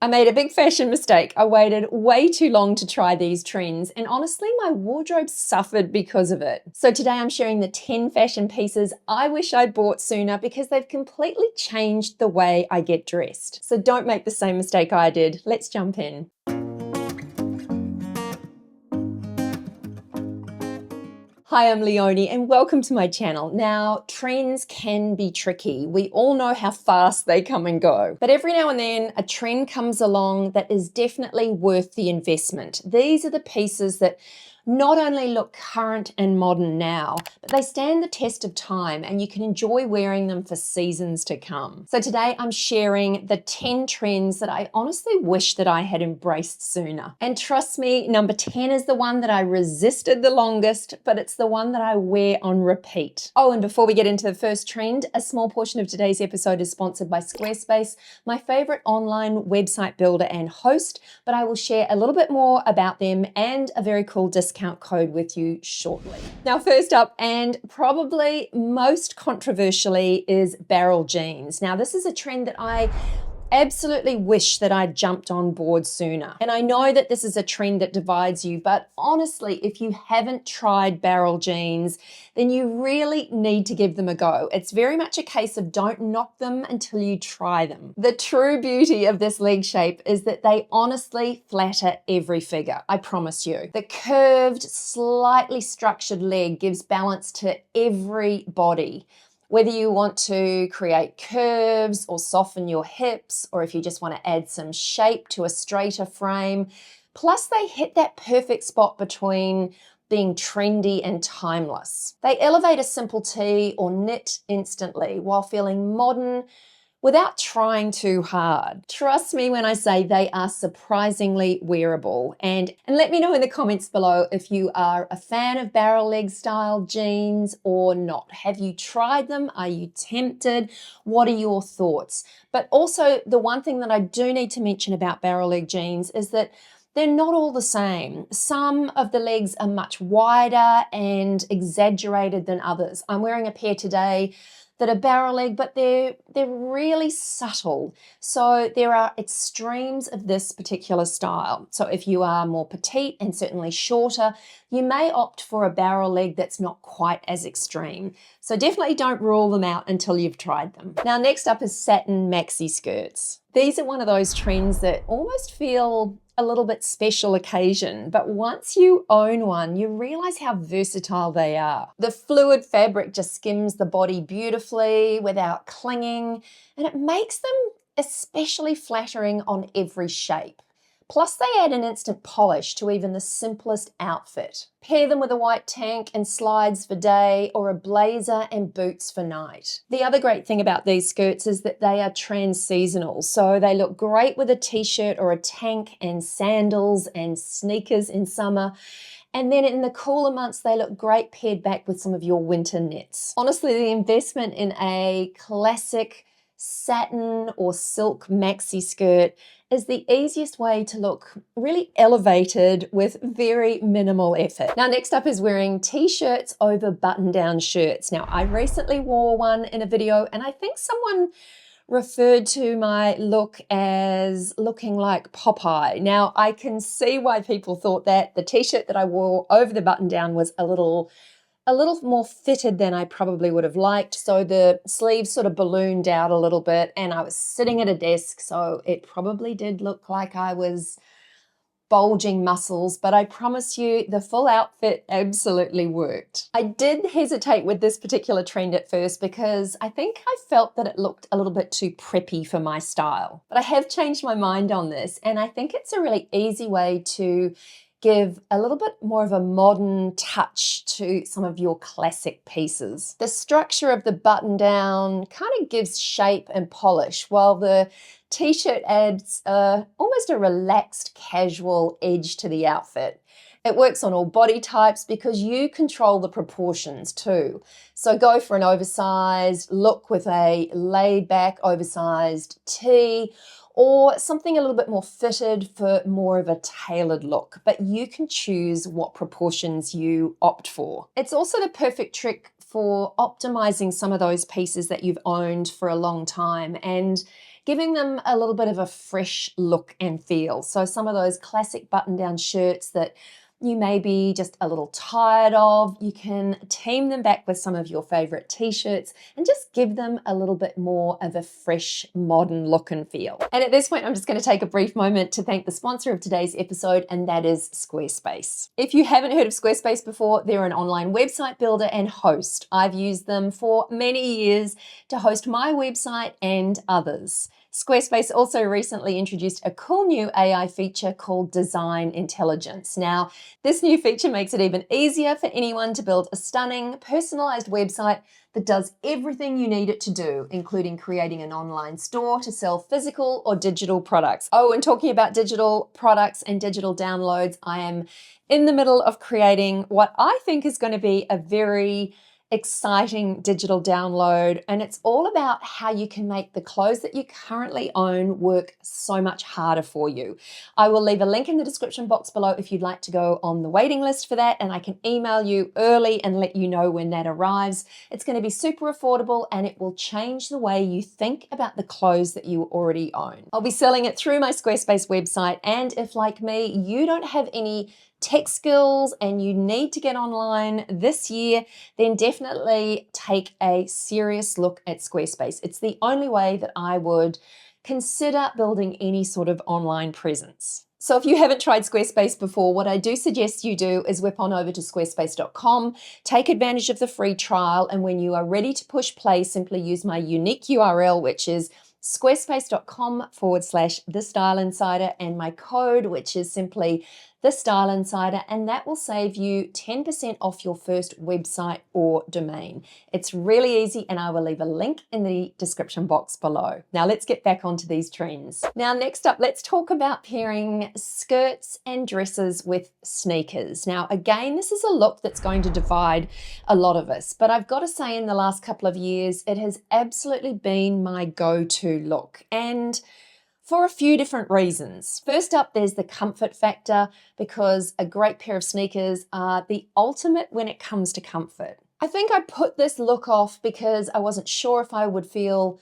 I made a big fashion mistake. I waited way too long to try these trends, and honestly, my wardrobe suffered because of it. So today I'm sharing the 10 fashion pieces I wish I'd bought sooner because they've completely changed the way I get dressed. So don't make the same mistake I did. Let's jump in. Hi, I'm Leonie and welcome to my channel. Now, trends can be tricky. We all know how fast they come and go. But every now and then, a trend comes along that is definitely worth the investment. These are the pieces that not only look current and modern now, but they stand the test of time and you can enjoy wearing them for seasons to come. So today I'm sharing the 10 trends that I honestly wish that I had embraced sooner. And trust me, number 10 is the one that I resisted the longest, but it's the one that I wear on repeat. Oh, and before we get into the first trend, a small portion of today's episode is sponsored by Squarespace, my favorite online website builder and host, but I will share a little bit more about them and a very cool discount code with you shortly. Now, first up, and probably most controversially, is barrel jeans. Now, this is a trend that I absolutely wish that I'd jumped on board sooner. And I know that this is a trend that divides you, but honestly, if you haven't tried barrel jeans, then you really need to give them a go. It's very much a case of don't knock them until you try them. The true beauty of this leg shape is that they honestly flatter every figure, I promise you. The curved, slightly structured leg gives balance to every body. Whether you want to create curves or soften your hips, or if you just want to add some shape to a straighter frame. Plus, they hit that perfect spot between being trendy and timeless. They elevate a simple tee or knit instantly while feeling modern without trying too hard. Trust me when I say they are surprisingly wearable. And let me know in the comments below if you are a fan of barrel leg style jeans or not. Have you tried them? Are you tempted? What are your thoughts? But also, the one thing that I do need to mention about barrel leg jeans is that they're not all the same. Some of the legs are much wider and exaggerated than others. I'm wearing a pair today that are barrel leg, but they're really subtle. So there are extremes of this particular style. So if you are more petite and certainly shorter, you may opt for a barrel leg that's not quite as extreme. So definitely don't rule them out until you've tried them. Now, next up is satin maxi skirts. These are one of those trends that almost feel a little bit special occasion, but once you own one, you realize how versatile they are. The fluid fabric just skims the body beautifully without clinging, and it makes them especially flattering on every shape. Plus, they add an instant polish to even the simplest outfit. Pair them with a white tank and slides for day, or a blazer and boots for night. The other great thing about these skirts is that they are trans-seasonal, so they look great with a t-shirt or a tank and sandals and sneakers in summer. And then in the cooler months, they look great paired back with some of your winter knits. Honestly, the investment in a classic satin or silk maxi skirt is the easiest way to look really elevated with very minimal effort. Now, next up is wearing t-shirts over button-down shirts. Now, I recently wore one in a video and I think someone referred to my look as looking like Popeye. Now, I can see why people thought that. The t-shirt that I wore over the button-down was a little more fitted than I probably would have liked. So the sleeves sort of ballooned out a little bit and I was sitting at a desk, so it probably did look like I was bulging muscles, but I promise you the full outfit absolutely worked. I did hesitate with this particular trend at first because I think I felt that it looked a little bit too preppy for my style. But I have changed my mind on this, and I think it's a really easy way to give a little bit more of a modern touch to some of your classic pieces. The structure of the button down kind of gives shape and polish, while the t-shirt adds almost a relaxed, casual edge to the outfit. It works on all body types because you control the proportions too. So go for an oversized look with a laid back, oversized tee, or something a little bit more fitted for more of a tailored look, but you can choose what proportions you opt for. It's also the perfect trick for optimizing some of those pieces that you've owned for a long time and giving them a little bit of a fresh look and feel. So some of those classic button-down shirts that you may be just a little tired of, you can team them back with some of your favorite t-shirts and just give them a little bit more of a fresh, modern look and feel. And at this point, I'm just going to take a brief moment to thank the sponsor of today's episode, and that is Squarespace. If you haven't heard of Squarespace before, they're an online website builder and host. I've used them for many years to host my website and others. Squarespace also recently introduced a cool new AI feature called Design Intelligence. Now, this new feature makes it even easier for anyone to build a stunning, personalized website that does everything you need it to do, including creating an online store to sell physical or digital products. Oh, and talking about digital products and digital downloads, I am in the middle of creating what I think is going to be a very exciting digital download, and it's all about how you can make the clothes that you currently own work so much harder for you. I will leave a link in the description box below if you'd like to go on the waiting list for that, and I can email you early and let you know when that arrives. It's going to be super affordable, and it will change the way you think about the clothes that you already own. I'll be selling it through my Squarespace website, and if, like me, you don't have any tech skills and you need to get online this year, then definitely take a serious look at Squarespace. It's the only way that I would consider building any sort of online presence. So if you haven't tried Squarespace before, what I do suggest you do is whip on over to squarespace.com, take advantage of the free trial, and when you are ready to push play, simply use my unique URL, which is squarespace.com/TheStyleInsider, and my code, which is simply The Style Insider, and that will save you 10% off your first website or domain. It's really easy, and I will leave a link in the description box below. Now let's get back onto these trends. Now next up, let's talk about pairing skirts and dresses with sneakers. Now again, this is a look that's going to divide a lot of us, but I've got to say in the last couple of years, it has absolutely been my go-to look, and for a few different reasons. First up, there's the comfort factor, because a great pair of sneakers are the ultimate when it comes to comfort. I think I put this look off because I wasn't sure if I would feel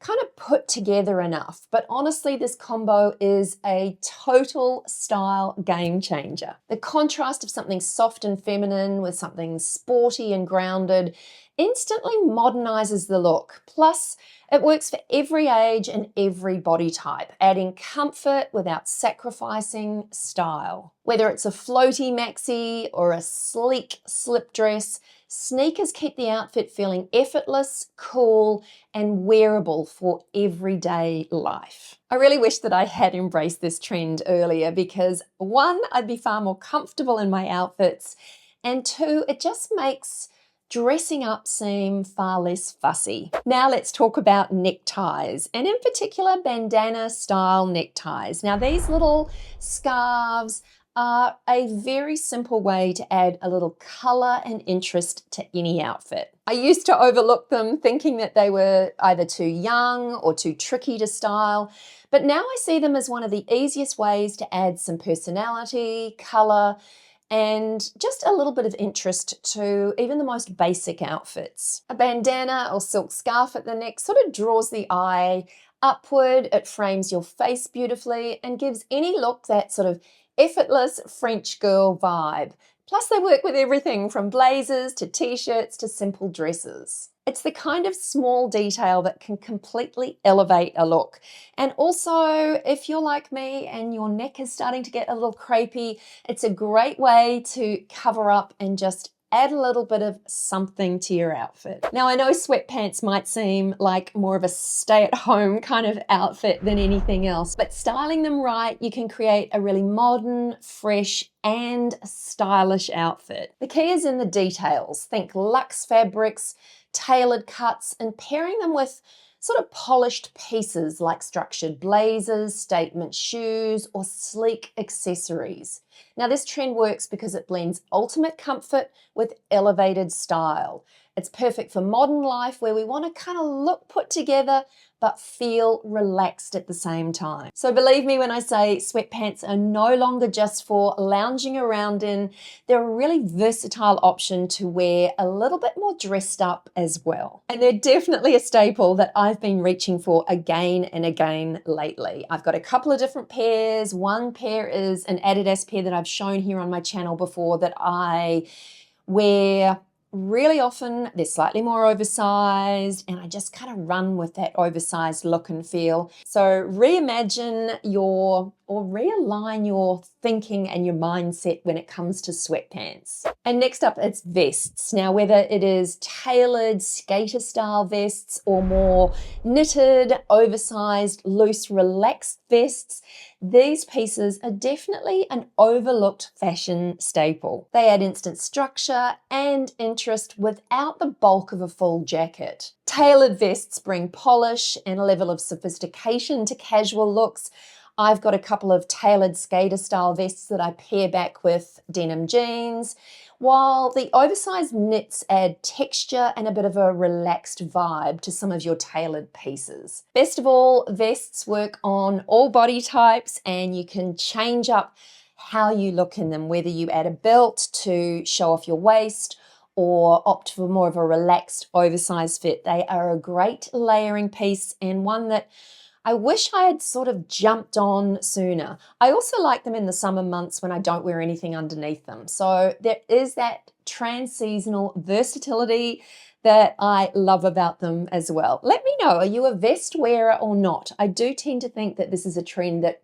kind of put together enough, but honestly, this combo is a total style game changer. The contrast of something soft and feminine with something sporty and grounded instantly modernizes the look. Plus, it works for every age and every body type, adding comfort without sacrificing style. Whether it's a floaty maxi or a sleek slip dress, sneakers keep the outfit feeling effortless, cool, and wearable for everyday life. I really wish that I had embraced this trend earlier because, one, I'd be far more comfortable in my outfits, and two, it just makes dressing up seem far less fussy. Now let's talk about neckties, and in particular bandana style neckties. Now these little scarves are a very simple way to add a little color and interest to any outfit. I used to overlook them, thinking that they were either too young or too tricky to style, but now I see them as one of the easiest ways to add some personality, color, and just a little bit of interest to even the most basic outfits. A bandana or silk scarf at the neck sort of draws the eye upward, it frames your face beautifully, and gives any look that sort of effortless French girl vibe. Plus they work with everything from blazers to t-shirts to simple dresses. It's the kind of small detail that can completely elevate a look. And also, if you're like me and your neck is starting to get a little crepey, it's a great way to cover up and just add a little bit of something to your outfit. Now, I know sweatpants might seem like more of a stay-at-home kind of outfit than anything else, but styling them right, you can create a really modern, fresh, and stylish outfit. The key is in the details. Think luxe fabrics, tailored cuts, and pairing them with sort of polished pieces like structured blazers, statement shoes, or sleek accessories. Now this trend works because it blends ultimate comfort with elevated style. It's perfect for modern life where we want to kind of look put together but feel relaxed at the same time. So believe me when I say sweatpants are no longer just for lounging around in. They're a really versatile option to wear a little bit more dressed up as well. And they're definitely a staple that I've been reaching for again and again lately. I've got a couple of different pairs. One pair is an Adidas pair that I've shown here on my channel before that I wear really often. They're slightly more oversized and I just kind of run with that oversized look and feel. So reimagine or realign your thinking and your mindset when it comes to sweatpants. And next up, it's vests. Now, whether it is tailored skater style vests or more knitted, oversized, loose, relaxed vests, these pieces are definitely an overlooked fashion staple. They add instant structure and interest without the bulk of a full jacket. Tailored vests bring polish and a level of sophistication to casual looks. I've got a couple of tailored skater style vests that I pair back with denim jeans, while the oversized knits add texture and a bit of a relaxed vibe to some of your tailored pieces. Best of all, vests work on all body types and you can change up how you look in them, whether you add a belt to show off your waist or opt for more of a relaxed oversized fit. They are a great layering piece and one that I wish I had sort of jumped on sooner. I also like them in the summer months when I don't wear anything underneath them. So there is that trans-seasonal versatility that I love about them as well. Let me know, are you a vest wearer or not? I do tend to think that this is a trend that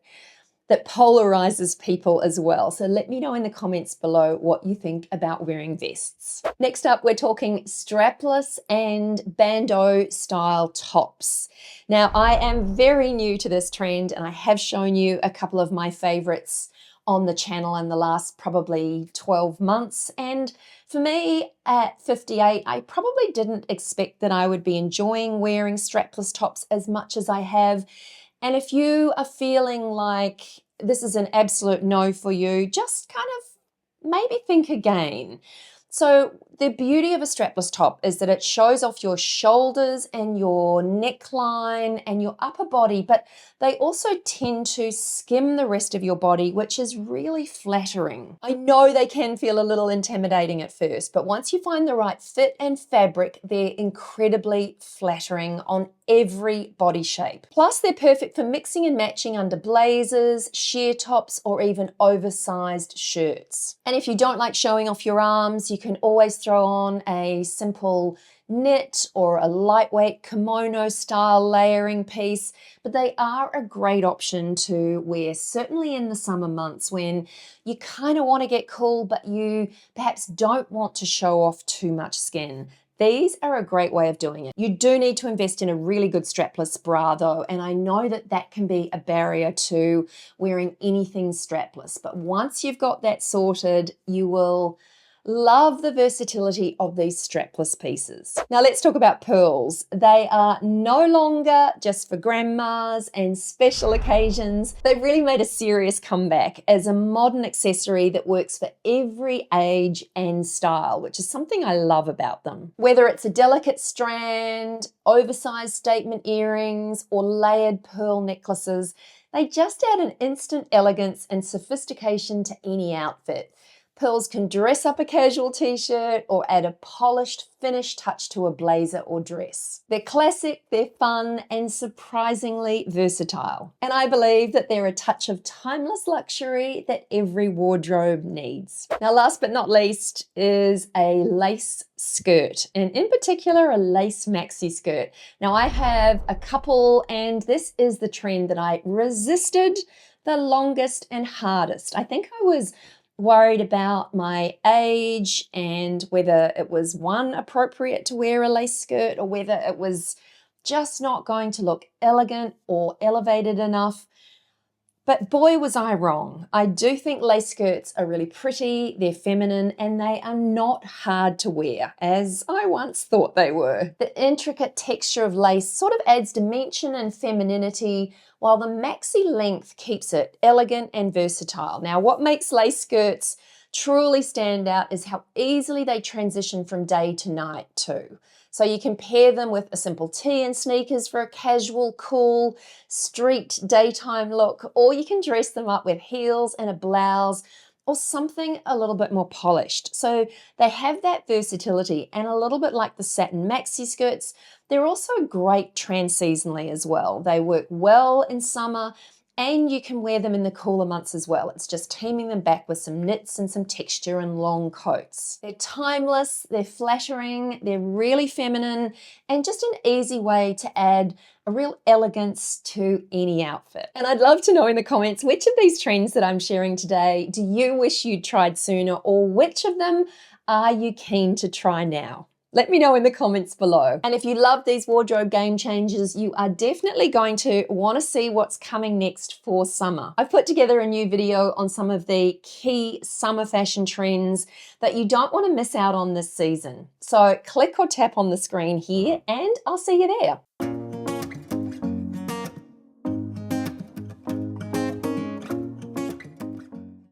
polarizes people as well. So let me know in the comments below what you think about wearing vests. Next up, we're talking strapless and bandeau style tops. Now, I am very new to this trend and I have shown you a couple of my favorites on the channel in the last probably 12 months. And for me at 58, I probably didn't expect that I would be enjoying wearing strapless tops as much as I have. And if you are feeling like this is an absolute no for you, just kind of maybe think again. So the beauty of a strapless top is that it shows off your shoulders and your neckline and your upper body, but they also tend to skim the rest of your body, which is really flattering. I know they can feel a little intimidating at first, but once you find the right fit and fabric, they're incredibly flattering on every body shape. Plus, they're perfect for mixing and matching under blazers, sheer tops, or even oversized shirts. And if you don't like showing off your arms, you can always throw on a simple knit or a lightweight kimono style layering piece, but they are a great option to wear, certainly in the summer months when you kind of want to get cool, but you perhaps don't want to show off too much skin. These are a great way of doing it. You do need to invest in a really good strapless bra though, and I know that that can be a barrier to wearing anything strapless, but once you've got that sorted, you will love the versatility of these strapless pieces. Now let's talk about pearls. They are no longer just for grandmas and special occasions. They've really made a serious comeback as a modern accessory that works for every age and style, which is something I love about them. Whether it's a delicate strand, oversized statement earrings, or layered pearl necklaces, they just add an instant elegance and sophistication to any outfit. Pearls can dress up a casual t-shirt or add a polished, finished touch to a blazer or dress. They're classic, they're fun, and surprisingly versatile. And I believe that they're a touch of timeless luxury that every wardrobe needs. Now, last but not least is a lace skirt, and in particular, a lace maxi skirt. Now, I have a couple, and this is the trend that I resisted the longest and hardest. I think I was worried about my age and whether it was appropriate to wear a lace skirt or whether it was just not going to look elegant or elevated enough. But boy, was I wrong. I do think lace skirts are really pretty, they're feminine, and they are not hard to wear, as I once thought they were. The intricate texture of lace sort of adds dimension and femininity, while the maxi length keeps it elegant and versatile. Now, what makes lace skirts truly stand out is how easily they transition from day to night too. So you can pair them with a simple tee and sneakers for a casual, cool, street daytime look, or you can dress them up with heels and a blouse or something a little bit more polished. So they have that versatility, and a little bit like the Satin Maxi skirts, they're also great trans-seasonally as well. They work well in summer, and you can wear them in the cooler months as well. It's just teaming them back with some knits and some texture and long coats. They're timeless, they're flattering, they're really feminine, and just an easy way to add a real elegance to any outfit. And I'd love to know in the comments, which of these trends that I'm sharing today do you wish you'd tried sooner, or which of them are you keen to try now? Let me know in the comments below. And if you love these wardrobe game changers, you are definitely going to want to see what's coming next for summer. I've put together a new video on some of the key summer fashion trends that you don't want to miss out on this season. So click or tap on the screen here and I'll see you there.